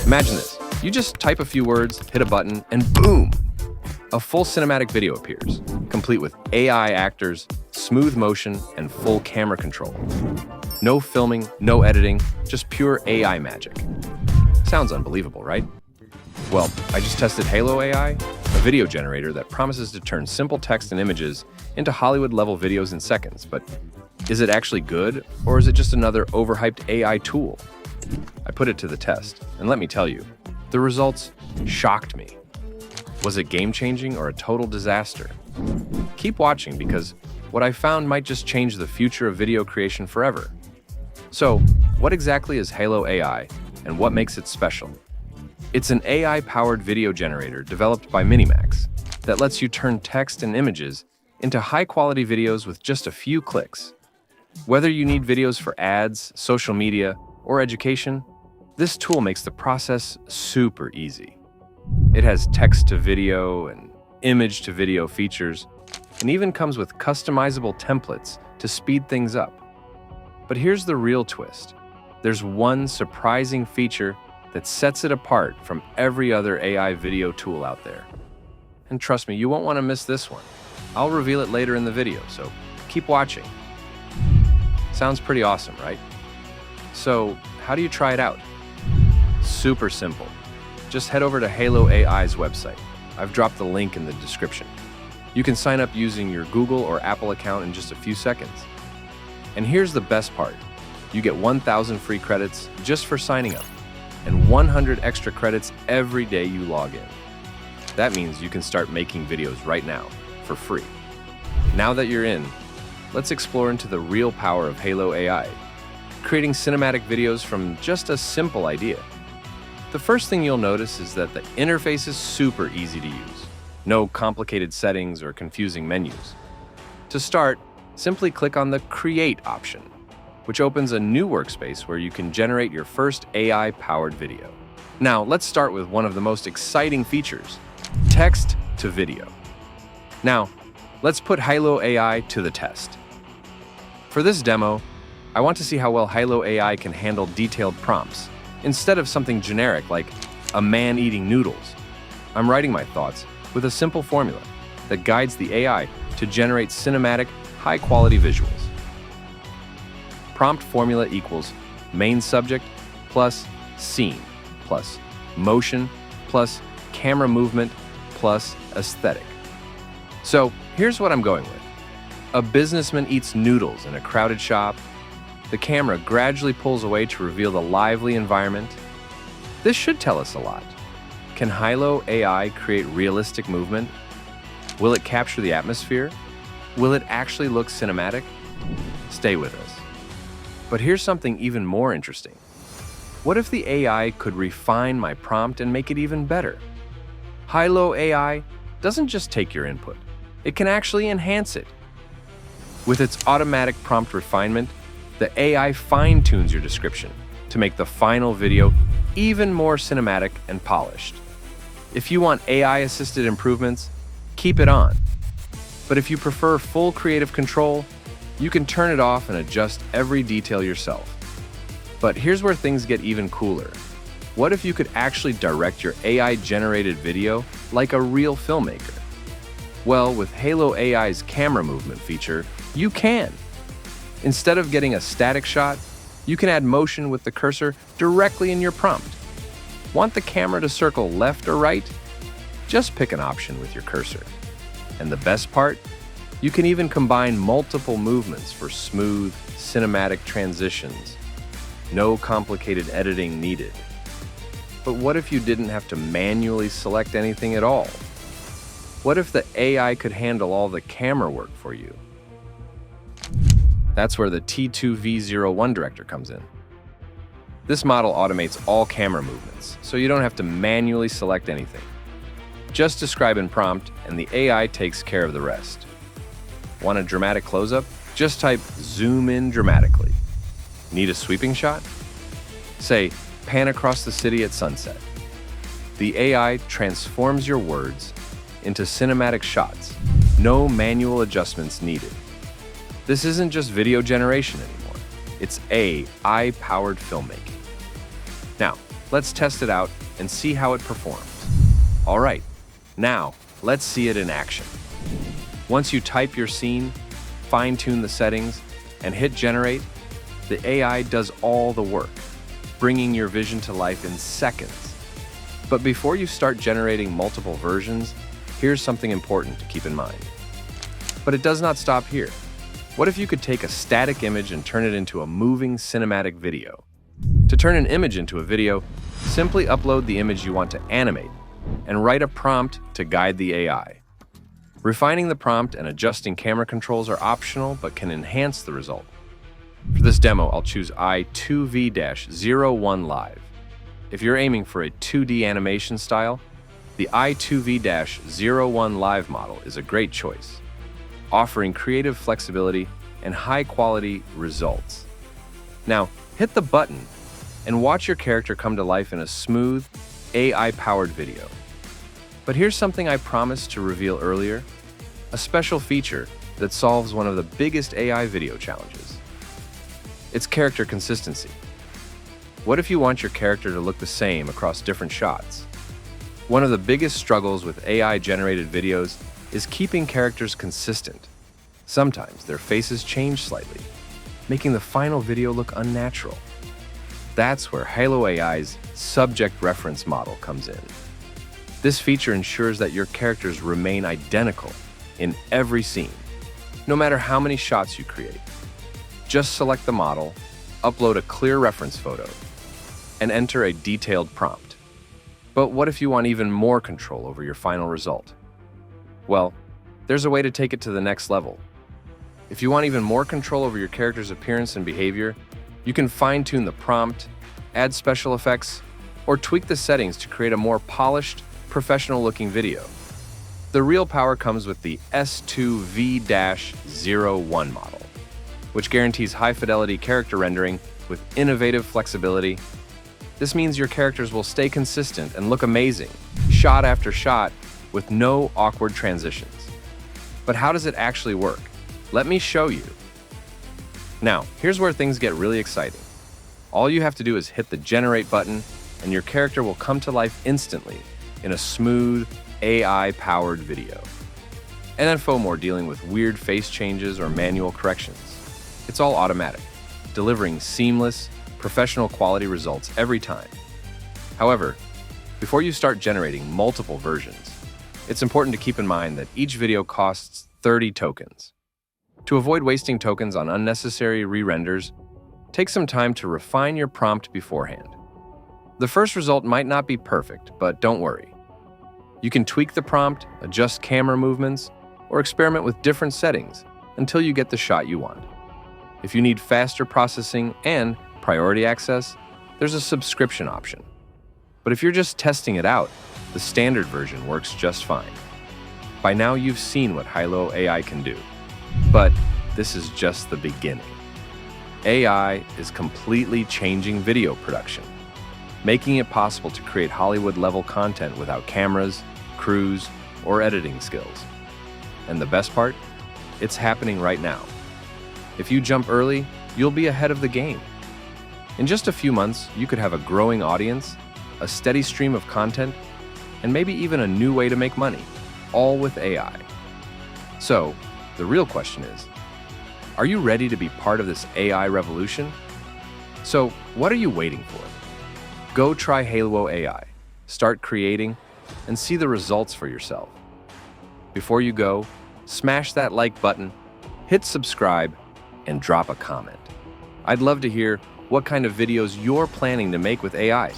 Imagine this. You just type a few words, hit a button, and boom! A full cinematic video appears, complete with AI actors, smooth motion, and full camera control. No filming, no editing, just pure AI magic. Sounds unbelievable, right? Well, I just tested Hailuo AI, a video generator that promises to turn simple text and images into Hollywood-level videos in seconds. But is it actually good, or is it just another overhyped AI tool? I put it to the test, and let me tell you, the results shocked me. Was it game-changing or a total disaster? Keep watching because what I found might just change the future of video creation forever. So, what exactly is Hailuo AI, and what makes it special? It's an AI-powered video generator developed by Minimax that lets you turn text and images into high-quality videos with just a few clicks. Whether you need videos for ads, social media, or education, this tool makes the process super easy. It has text-to-video and image-to-video features, and even comes with customizable templates to speed things up. But here's the real twist. There's one surprising feature that sets it apart from every other AI video tool out there. And trust me, you won't want to miss this one. I'll reveal it later in the video, so keep watching. Sounds pretty awesome, right? So, how do you try it out? Super simple. Just head over to Hailuo AI's website. I've dropped the link in the description. You can sign up using your Google or Apple account in just a few seconds. And here's the best part. You get 1,000 free credits just for signing up, and 100 extra credits every day you log in. That means you can start making videos right now, for free. Now that you're in, let's explore into the real power of Hailuo AI, creating cinematic videos from just a simple idea. The first thing you'll notice is that the interface is super easy to use. No complicated settings or confusing menus. To start, simply click on the Create option, which opens a new workspace where you can generate your first AI-powered video. Now, let's start with one of the most exciting features, text to video. Now, let's put Hailuo AI to the test. For this demo, I want to see how well Hailuo AI can handle detailed prompts, instead of something generic like a man eating noodles. I'm writing my thoughts with a simple formula that guides the AI to generate cinematic, high-quality visuals. Prompt formula equals main subject plus scene plus motion plus camera movement plus aesthetic. So here's what I'm going with. A businessman eats noodles in a crowded shop. The camera gradually pulls away to reveal the lively environment. This should tell us a lot. Can Hailuo AI create realistic movement? Will it capture the atmosphere? Will it actually look cinematic? Stay with us. But here's something even more interesting. What if the AI could refine my prompt and make it even better? Hailuo AI doesn't just take your input. It can actually enhance it. With its automatic prompt refinement, the AI fine-tunes your description to make the final video even more cinematic and polished. If you want AI-assisted improvements, keep it on. But if you prefer full creative control, you can turn it off and adjust every detail yourself. But here's where things get even cooler. What if you could actually direct your AI-generated video like a real filmmaker? Well, with Hailuo AI's camera movement feature, you can. Instead of getting a static shot, you can add motion with the cursor directly in your prompt. Want the camera to circle left or right? Just pick an option with your cursor. And the best part? You can even combine multiple movements for smooth, cinematic transitions. No complicated editing needed. But what if you didn't have to manually select anything at all? What if the AI could handle all the camera work for you? That's where the T2V01 director comes in. This model automates all camera movements, so you don't have to manually select anything. Just describe and prompt, and the AI takes care of the rest. Want a dramatic close-up? Just type zoom in dramatically. Need a sweeping shot? Say, pan across the city at sunset. The AI transforms your words into cinematic shots. No manual adjustments needed. This isn't just video generation anymore. It's AI-powered filmmaking. Now, Let's test it out and see how it performs. All right, now let's see it in action. Once you type your scene, fine-tune the settings, and hit generate, the AI does all the work, bringing your vision to life in seconds. But before you start generating multiple versions, here's something important to keep in mind. But it does not stop here. What if you could take a static image and turn it into a moving cinematic video? To turn an image into a video, simply upload the image you want to animate and write a prompt to guide the AI. Refining the prompt and adjusting camera controls are optional but can enhance the result. For this demo, I'll choose i2v-01 Live. If you're aiming for a 2D animation style, the i2v-01 Live model is a great choice, offering creative flexibility and high-quality results. Now, hit the button and watch your character come to life in a smooth, AI-powered video. But here's something I promised to reveal earlier, a special feature that solves one of the biggest AI video challenges. It's character consistency. What if you want your character to look the same across different shots? One of the biggest struggles with AI-generated videos is keeping characters consistent. Sometimes their faces change slightly, making the final video look unnatural. That's where Hailuo AI's subject reference model comes in. This feature ensures that your characters remain identical in every scene, no matter how many shots you create. Just select the model, upload a clear reference photo, and enter a detailed prompt. But what if you want even more control over your final result? Well, there's a way to take it to the next level. If you want even more control over your character's appearance and behavior, you can fine-tune the prompt, add special effects, or tweak the settings to create a more polished, professional-looking video. The real power comes with the S2V-01 model, which guarantees high-fidelity character rendering with innovative flexibility. This means your characters will stay consistent and look amazing, shot after shot, with no awkward transitions. But how does it actually work? Let me show you. Now, here's where things get really exciting. All you have to do is hit the generate button, and your character will come to life instantly in a smooth, AI-powered video. And then FOMO dealing with weird face changes or manual corrections. It's all automatic, delivering seamless, professional quality results every time. However, before you start generating multiple versions, it's important to keep in mind that each video costs 30 tokens. To avoid wasting tokens on unnecessary re-renders, take some time to refine your prompt beforehand. The first result might not be perfect, but don't worry. You can tweak the prompt, adjust camera movements, or experiment with different settings until you get the shot you want. If you need faster processing and priority access, there's a subscription option. But if you're just testing it out, the standard version works just fine. By now you've seen what Hailuo AI can do. But this is just the beginning. AI is completely changing video production, making it possible to create Hollywood-level content without cameras, crews, or editing skills. And the best part? It's happening right now. If you jump early, you'll be ahead of the game. In just a few months, you could have a growing audience, a steady stream of content, and maybe even a new way to make money, all with AI. So, the real question is, are you ready to be part of this AI revolution? So, what are you waiting for? Go try Hailuo AI, start creating, and see the results for yourself. Before you go, smash that like button, hit subscribe, and drop a comment. I'd love to hear what kind of videos you're planning to make with AI.